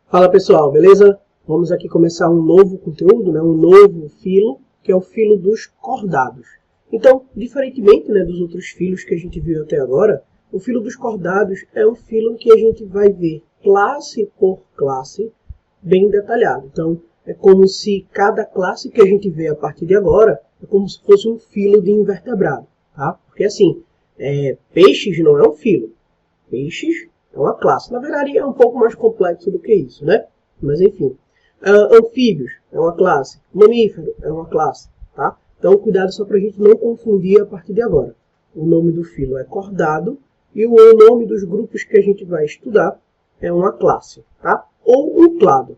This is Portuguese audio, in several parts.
Fala pessoal, beleza? Vamos aqui começar um novo conteúdo, né? Um novo filo, que é o filo dos cordados. Então, diferentemente, né, dos outros filos que a gente viu até agora, o filo dos cordados é um filo em que a gente vai ver classe por classe bem detalhado. Então, é como se cada classe que a gente vê a partir de agora é como se fosse um filo de invertebrado, tá? Porque assim, peixes não é um filo, peixes é uma classe. Na verdade, é um pouco mais complexo do que isso, né? Mas enfim. Anfíbios é uma classe. Mamífero é uma classe, tá? Então, cuidado só para a gente não confundir a partir de agora. O nome do filo é cordado e o nome dos grupos que a gente vai estudar é uma classe, tá? Ou um clado.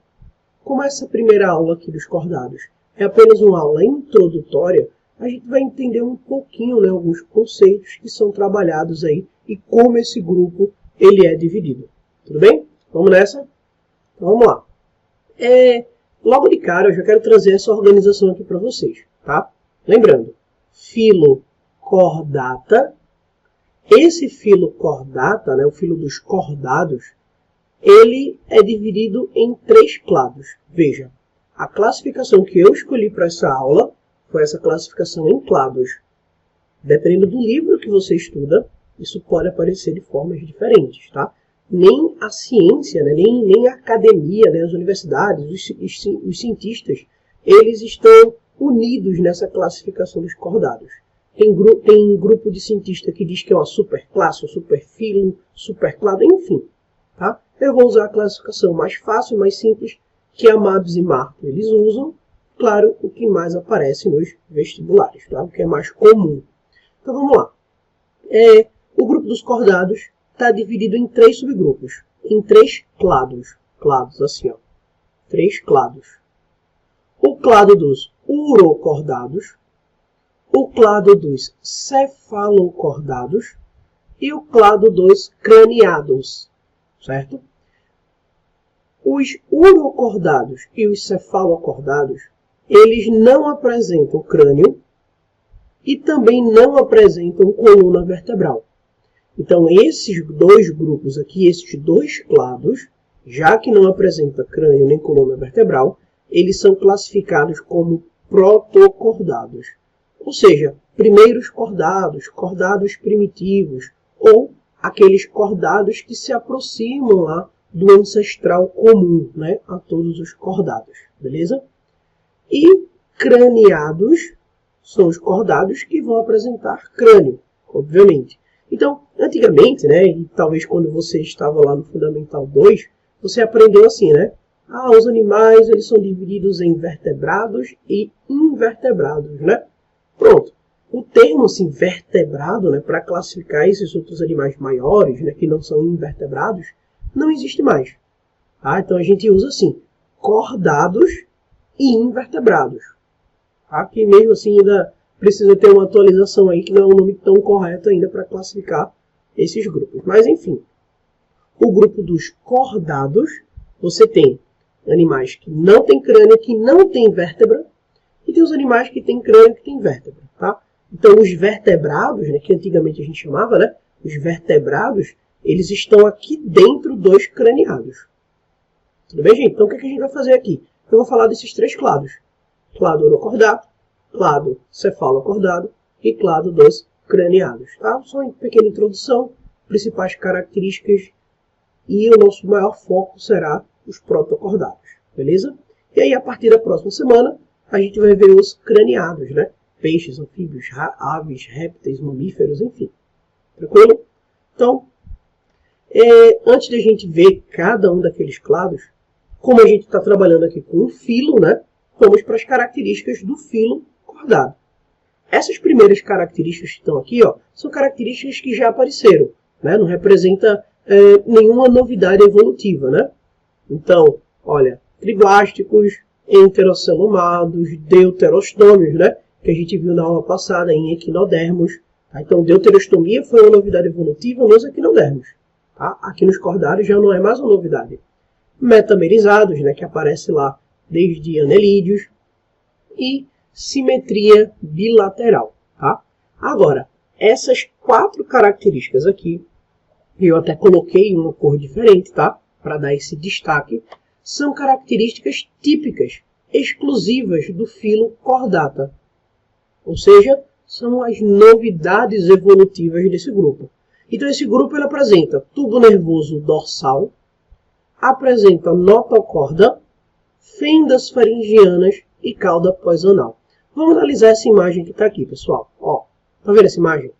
Como essa primeira aula aqui dos cordados é apenas uma aula introdutória, a gente vai entender um pouquinho, né, alguns conceitos que são trabalhados aí e como esse grupo ele é dividido. Tudo bem? Vamos nessa? Então, vamos lá. Logo de cara, eu já quero trazer essa organização aqui para vocês, tá? Lembrando, filo cordata. Esse filo cordata, né, o filo dos cordados, ele é dividido em 3 clados. Veja, a classificação que eu escolhi para essa aula foi essa classificação em clados. Dependendo do livro que você estuda, isso pode aparecer de formas diferentes, tá? Nem a ciência, né, nem a academia, né, as universidades, os cientistas, eles estão unidos nessa classificação dos cordados. Tem grupo de cientista que diz que é uma superclasse, um superfilo, superclado, enfim. Tá? Eu vou usar a classificação mais fácil, mais simples, que a MABS e Marco eles usam. Claro, o que mais aparece nos vestibulares, tá? O que é mais comum. Então vamos lá. O grupo dos cordados está dividido em 3 subgrupos, em 3 clados. Clados, assim, ó. 3 clados. O clado dos urocordados, o clado dos cefalocordados e o clado dos craniados, certo? Os urocordados e os cefalocordados, eles não apresentam crânio e também não apresentam coluna vertebral. Então, esses 2 grupos aqui, esses 2 clados, já que não apresentam crânio nem coluna vertebral, eles são classificados como protocordados. Ou seja, primeiros cordados, cordados primitivos, ou aqueles cordados que se aproximam lá do ancestral comum, né, a todos os cordados, beleza? E craniados são os cordados que vão apresentar crânio, obviamente. Então, antigamente, né, e talvez quando você estava lá no Fundamental 2, você aprendeu assim, né? Os animais eles são divididos em vertebrados e invertebrados, né? Pronto. O termo assim, vertebrado, né, para classificar esses outros animais maiores, né, que não são invertebrados, não existe mais. Tá? Então a gente usa assim, cordados e invertebrados. Tá? Que mesmo assim ainda precisa ter uma atualização aí, que não é um nome tão correto ainda para classificar esses grupos. Mas enfim, o grupo dos cordados, você tem animais que não têm crânio, que não têm vértebra, e tem os animais que têm crânio, que têm vértebra. Tá? Então os vertebrados, né, que antigamente a gente chamava, né, os vertebrados, eles estão aqui dentro dos craniados. Tudo bem, gente? Então o que a gente vai fazer aqui? Eu vou falar desses 3 clados. Clado urocordato, clado cefalocordado e clado dos craniados. Tá? Só uma pequena introdução, principais características, e o nosso maior foco será os protocordados. Beleza? E aí, a partir da próxima semana, a gente vai ver os craniados, né? Peixes, anfíbios, aves, répteis, mamíferos, enfim. Tranquilo? Então, antes de a gente ver cada um daqueles clados, como a gente está trabalhando aqui com um filo, né? Vamos para as características do filo cordado. Essas primeiras características que estão aqui, ó, são características que já apareceram, né? Não representa nenhuma novidade evolutiva, né? Então, olha, triblásticos, enterocelomados, deuterostômios, né? Que a gente viu na aula passada em equinodermos. Tá? Então, deuterostomia foi uma novidade evolutiva nos equinodermos. Tá? Aqui nos cordários já não é mais uma novidade. Metamerizados, né? Que aparece lá desde anelídeos. E simetria bilateral. Tá? Agora, essas 4 características aqui, eu até coloquei uma cor diferente, tá? Para dar esse destaque, são características típicas, exclusivas do filo Chordata. Ou seja, são as novidades evolutivas desse grupo. Então esse grupo ele apresenta tubo nervoso dorsal, apresenta notocorda, fendas faringianas e cauda pós-anal. Vamos analisar essa imagem que está aqui, pessoal. Ó, tá vendo essa imagem?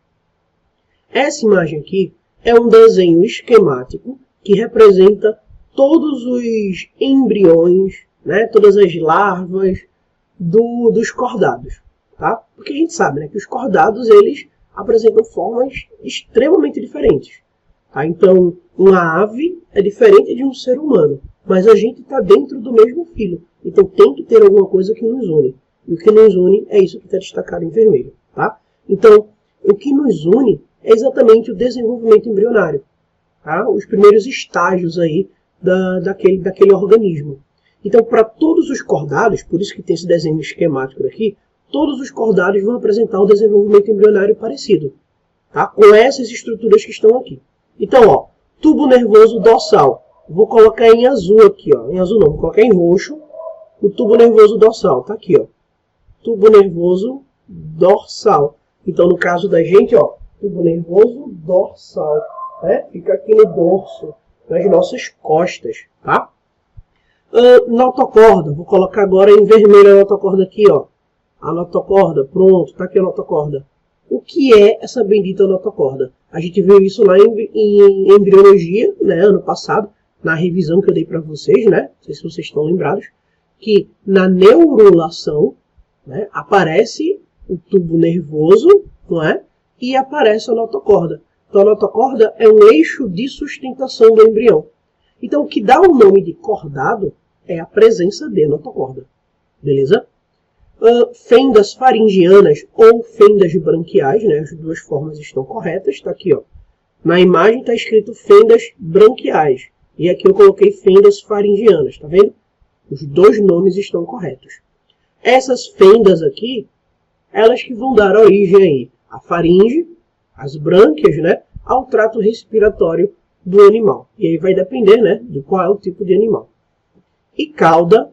Essa imagem aqui é um desenho esquemático que representa todos os embriões, né, todas as larvas dos cordados. Tá? Porque a gente sabe, né, que os cordados eles apresentam formas extremamente diferentes. Tá? Então, uma ave é diferente de um ser humano, mas a gente está dentro do mesmo filo. Então tem que ter alguma coisa que nos une. E o que nos une é isso que está destacado em vermelho. Tá? Então, o que nos une é exatamente o desenvolvimento embrionário. Tá? Os primeiros estágios aí daquele organismo. Então, para todos os cordados, por isso que tem esse desenho esquemático aqui, todos os cordados vão apresentar um desenvolvimento embrionário parecido, tá? Com essas estruturas que estão aqui. Então, ó, tubo nervoso dorsal. Vou colocar em azul aqui, ó. Em azul não, vou colocar em roxo. O tubo nervoso dorsal, tá aqui, ó. Tubo nervoso dorsal. Então, no caso da gente, ó, tubo nervoso dorsal, né? Fica aqui no dorso, nas nossas costas, tá? Notocorda. Vou colocar agora em vermelho a notocorda aqui, ó. A notocorda, pronto, tá aqui a notocorda. O que é essa bendita notocorda? A gente viu isso lá em embriologia, né, ano passado, na revisão que eu dei para vocês, né? Não sei se vocês estão lembrados, que na neurulação, né, aparece o tubo nervoso, não é? E aparece a notocorda. Então a notocorda é um eixo de sustentação do embrião. Então o que dá o nome de cordado é a presença de notocorda. Beleza? Fendas faringianas ou fendas branquiais, né? As duas formas estão corretas, está aqui, ó. Na imagem está escrito fendas branquiais e aqui eu coloquei fendas faringianas, tá vendo? Os dois nomes estão corretos. Essas fendas aqui, elas que vão dar origem aí à faringe, às brânquias, né? Ao trato respiratório do animal. E aí vai depender, né? De qual é o tipo de animal. E cauda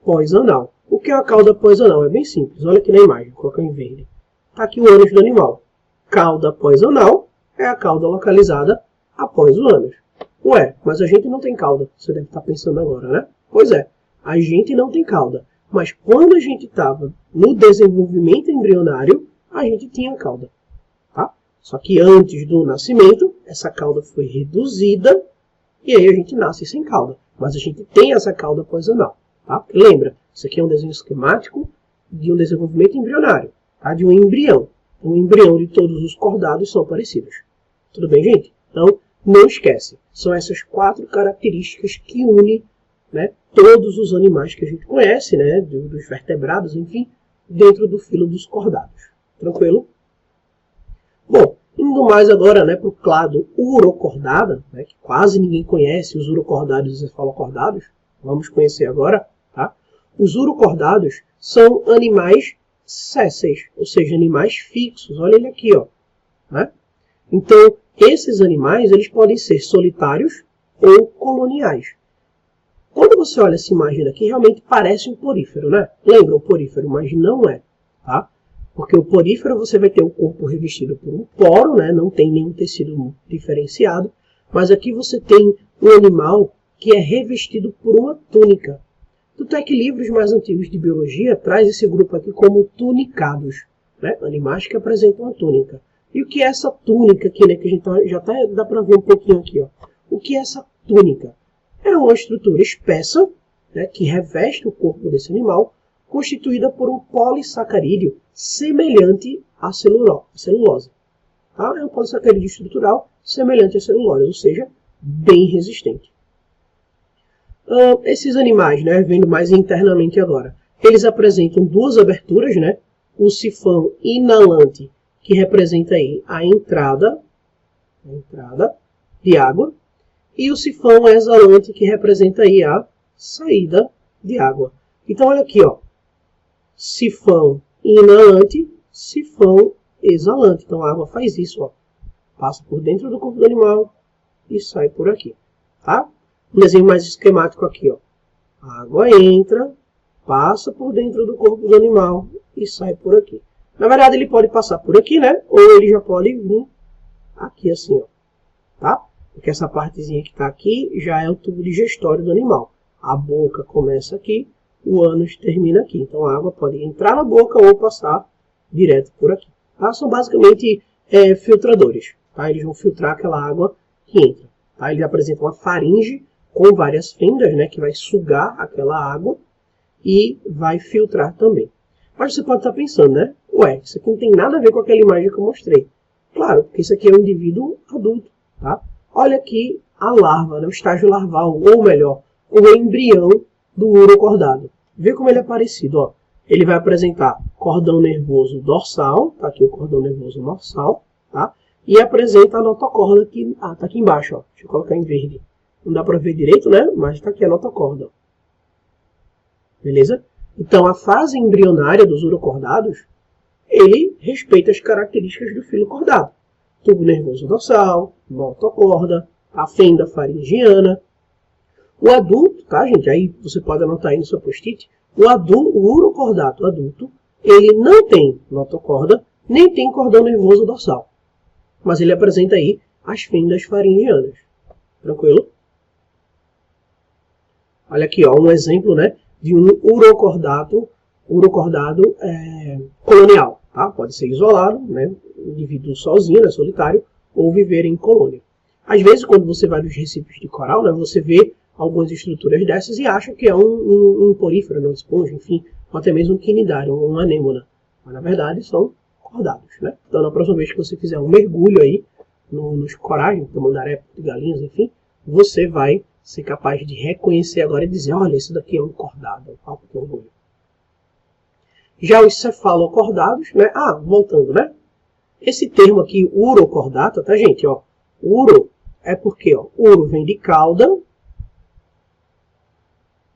pós-anal. O que é a cauda pós-anal? É bem simples. Olha aqui na imagem, vou colocar em verde. Está aqui o ânus do animal. Cauda pós-anal é a cauda localizada após o ânus. Ué, mas a gente não tem cauda. Você deve estar pensando agora, né? Pois é, a gente não tem cauda. Mas quando a gente estava no desenvolvimento embrionário, a gente tinha cauda. Tá? Só que antes do nascimento, essa cauda foi reduzida e aí a gente nasce sem cauda. Mas a gente tem essa cauda pós-anal. Tá? Lembra, isso aqui é um desenho esquemático de um desenvolvimento embrionário, tá? De um embrião. O embrião de todos os cordados são parecidos. Tudo bem, gente? Então, não esquece. São essas 4 características que unem, né, todos os animais que a gente conhece, né, dos vertebrados, enfim, dentro do filo dos cordados. Tranquilo? Bom, indo mais agora, né, para o clado urocordada, né, que quase ninguém conhece os urocordados e os cefalocordados. Vamos conhecer agora. Tá? Os urocordados são animais sésseis, ou seja, animais fixos. Olha ele aqui, ó. Né? Então, esses animais eles podem ser solitários ou coloniais. Quando você olha essa imagem aqui, realmente parece um porífero, né? Lembra o porífero, mas não é. Tá? Porque o porífero você vai ter o corpo revestido por um poro, né? Não tem nenhum tecido diferenciado. Mas aqui você tem um animal que é revestido por uma túnica. Tanto é que livros mais antigos de biologia traz esse grupo aqui como tunicados, né? Animais que apresentam a túnica. E o que é essa túnica aqui, né? Que a gente já dá para ver um pouquinho aqui, ó. O que é essa túnica? É uma estrutura espessa, né, que reveste o corpo desse animal, constituída por um polissacarídeo semelhante à celulose. Tá? É um polissacarídeo estrutural semelhante à celulose, ou seja, bem resistente. Esses animais, né, vendo mais internamente agora, eles apresentam 2 aberturas, né? O sifão inalante, que representa aí a entrada de água, e o sifão exalante, que representa aí a saída de água. Então, olha aqui, ó, sifão inalante, sifão exalante. Então, a água faz isso, ó, passa por dentro do corpo do animal e sai por aqui, tá? Um desenho mais esquemático aqui, ó. A água entra, passa por dentro do corpo do animal e sai por aqui. Na verdade, ele pode passar por aqui, né? Ou ele já pode vir aqui assim, ó. Tá? Porque essa partezinha que está aqui já é o tubo digestório do animal. A boca começa aqui, o ânus termina aqui. Então a água pode entrar na boca ou passar direto por aqui. Tá? São basicamente filtradores. Tá? Eles vão filtrar aquela água que entra. Tá? Eles apresentam uma faringe com várias fendas, né, que vai sugar aquela água e vai filtrar também. Mas você pode estar pensando, né? Ué, isso aqui não tem nada a ver com aquela imagem que eu mostrei. Claro, porque isso aqui é um indivíduo adulto. Tá? Olha aqui a larva, né, o estágio larval, ou melhor, o embrião do urocordado. Vê como ele é parecido. Ó. Ele vai apresentar cordão nervoso dorsal, tá aqui o cordão nervoso dorsal, tá? E apresenta a notocorda que tá aqui embaixo. Ó. Deixa eu colocar em verde. Não dá para ver direito, né? Mas está aqui a notocorda. Beleza? Então, a fase embrionária dos urocordados, ele respeita as características do filo cordado. Tubo nervoso dorsal, notocorda, a fenda faringiana. O adulto, tá, gente? Aí você pode anotar aí no seu post-it. O urocordato adulto, ele não tem notocorda, nem tem cordão nervoso dorsal. Mas ele apresenta aí as fendas faringianas. Tranquilo? Olha aqui, ó, um exemplo, né, de um urocordado colonial. Tá? Pode ser isolado, né, indivíduo sozinho, né, solitário, ou viver em colônia. Às vezes, quando você vai nos recifes de coral, né, você vê algumas estruturas dessas e acha que é um porífero, uma esponja, enfim, ou até mesmo um quinidário, uma anêmona. Mas, na verdade, são cordados. Né? Então, na próxima vez que você fizer um mergulho aí nos corais, tamandaré, de galinhas, enfim, você vai ser capaz de reconhecer agora e dizer, olha, isso daqui é um cordado, papo de orgulho. Já os cefalocordados, né? Voltando, né? Esse termo aqui, urocordata, tá, gente? Ó, uro é porque, ó, uro vem de cauda,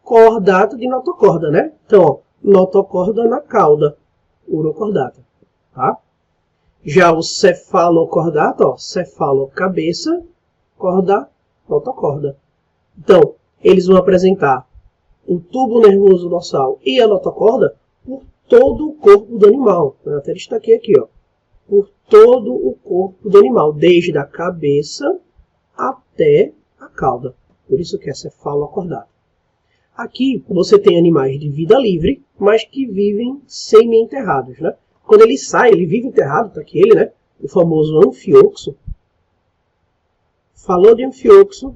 cordato de notocorda, né? Então, ó, notocorda na cauda, urocordata, tá? Já o cefalocordato, ó, cefalocabeça, corda, notocorda. Então, eles vão apresentar o tubo nervoso dorsal e a notocorda por todo o corpo do animal. Eu até destaquei aqui, ó. Por todo o corpo do animal, desde a cabeça até a cauda. Por isso que é cefalocordato. Aqui você tem animais de vida livre, mas que vivem semi-enterrados, né? Quando ele sai, ele vive enterrado, tá aqui ele, né? O famoso anfioxo. Falou de anfioxo,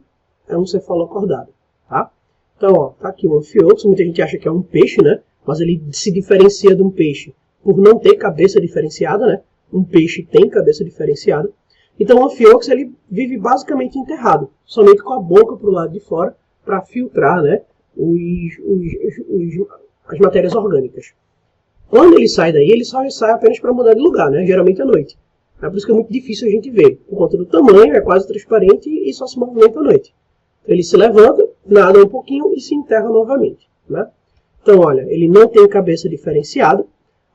é um cefalocordado, tá? Então, ó, tá aqui o anfioxo, muita gente acha que é um peixe, né? Mas ele se diferencia de um peixe por não ter cabeça diferenciada, né? Um peixe tem cabeça diferenciada. Então, o anfioxo, ele vive basicamente enterrado, somente com a boca para o lado de fora, para filtrar, né, as matérias orgânicas. Quando ele sai daí, ele só sai apenas para mudar de lugar, né? Geralmente à noite. É por isso que é muito difícil a gente ver. Por conta do tamanho, é quase transparente e só se movimenta à noite. Ele se levanta, nada um pouquinho e se enterra novamente, né? Então, olha, ele não tem cabeça diferenciada.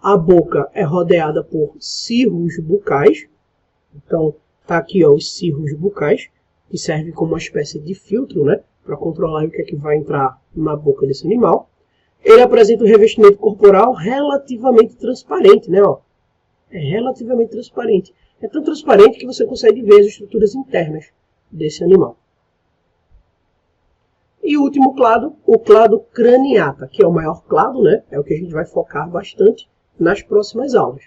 A boca é rodeada por cirros bucais. Então, tá aqui, ó, os cirros bucais, que servem como uma espécie de filtro, né? Para controlar o que é que vai entrar na boca desse animal. Ele apresenta um revestimento corporal relativamente transparente, né? Ó. É relativamente transparente. É tão transparente que você consegue ver as estruturas internas desse animal. E o último clado, o clado craniata, que é o maior clado, né? É o que a gente vai focar bastante nas próximas aulas.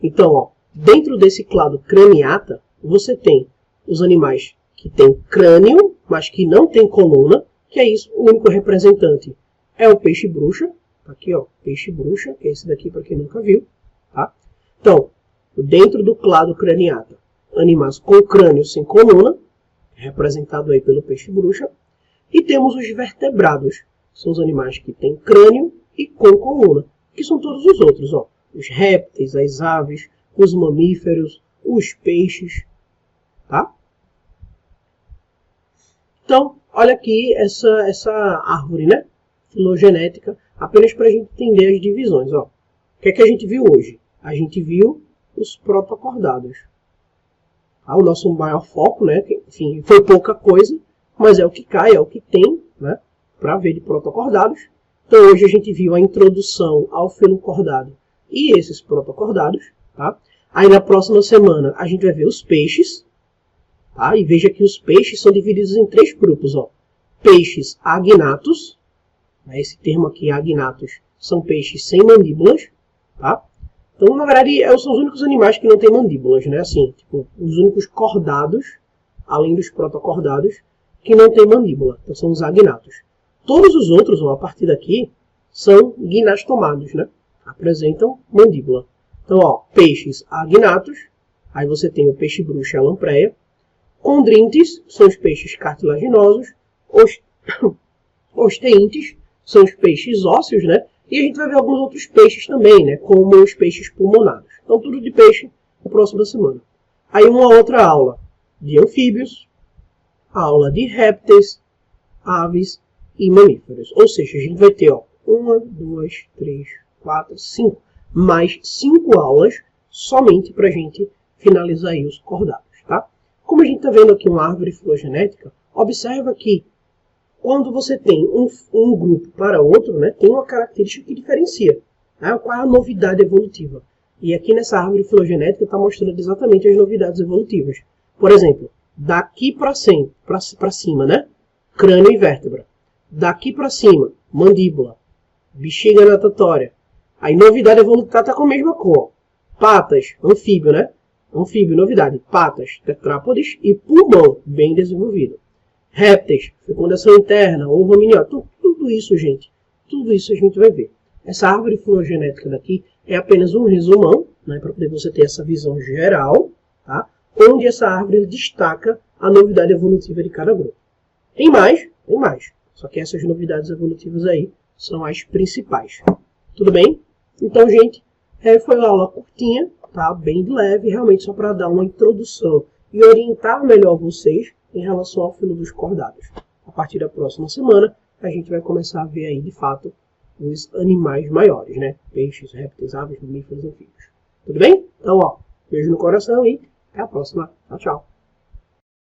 Então, ó, dentro desse clado craniata, você tem os animais que têm crânio, mas que não têm coluna, que é isso, o único representante é o peixe-bruxa. Aqui, ó, peixe-bruxa, que é esse daqui para quem nunca viu. Tá? Então, dentro do clado craniata, animais com crânio sem coluna, representado aí pelo peixe-bruxa. E temos os vertebrados, são os animais que têm crânio e com coluna, que são todos os outros, ó, os répteis, as aves, os mamíferos, os peixes, tá? Então, olha aqui essa árvore, né? Filogenética, apenas para a gente entender as divisões, ó. O que é que a gente viu hoje? A gente viu os protocordados. Tá? O nosso maior foco, né? Enfim, foi pouca coisa, mas é o que cai, é o que tem, né? para ver de protocordados. Então hoje a gente viu a introdução ao filo cordado e esses protocordados. Tá? Aí na próxima semana a gente vai ver os peixes. Tá? E veja que os peixes são divididos em 3 grupos. Ó. Peixes agnatos. Esse termo aqui, agnatos, são peixes sem mandíbulas. Tá? Então, na verdade, são os únicos animais que não têm mandíbulas, né? Assim, tipo, os únicos cordados, além dos protocordados, que não têm mandíbula. Então, são os agnatos. Todos os outros, ó, a partir daqui, são gnastomados, né? Apresentam mandíbula. Então, ó, peixes agnatos. Aí você tem o peixe-bruxa e a lampreia. Condrintes são os peixes cartilaginosos. Osteintes são os peixes ósseos, né? E a gente vai ver alguns outros peixes também, né? Como os peixes pulmonados. Então, tudo de peixe na próxima semana. Aí uma outra aula de anfíbios, aula de répteis, aves e mamíferos. Ou seja, a gente vai ter, ó, 1, 2, 3, 4, 5, mais 5 aulas somente para a gente finalizar aí os cordados, tá? Como a gente está vendo aqui uma árvore filogenética, observa que quando você tem um grupo para outro, né, tem uma característica que diferencia. Né? Qual é a novidade evolutiva? E aqui nessa árvore filogenética está mostrando exatamente as novidades evolutivas. Por exemplo, daqui para cima, né, crânio e vértebra. Daqui para cima, mandíbula, bexiga natatória. Aí novidade evolutiva está com a mesma cor. Patas, anfíbio, né? Anfíbio, novidade. Patas, tetrápodes e pulmão, bem desenvolvido. Répteis, fecundação interna, ovo amniótico, tudo isso, gente. Tudo isso a gente vai ver. Essa árvore filogenética daqui é apenas um resumão, né, para poder você ter essa visão geral, tá? Onde essa árvore destaca a novidade evolutiva de cada grupo. Tem mais. Só que essas novidades evolutivas aí são as principais. Tudo bem? Então, gente, foi uma aula curtinha, tá? Bem de leve, realmente só para dar uma introdução e orientar melhor vocês em relação ao filo dos cordados. A partir da próxima semana, a gente vai começar a ver aí, de fato, os animais maiores, né? Peixes, répteis, aves, mamíferos, anfíbios. Tudo bem? Então, ó, beijo no coração e até a próxima. Tchau, tchau.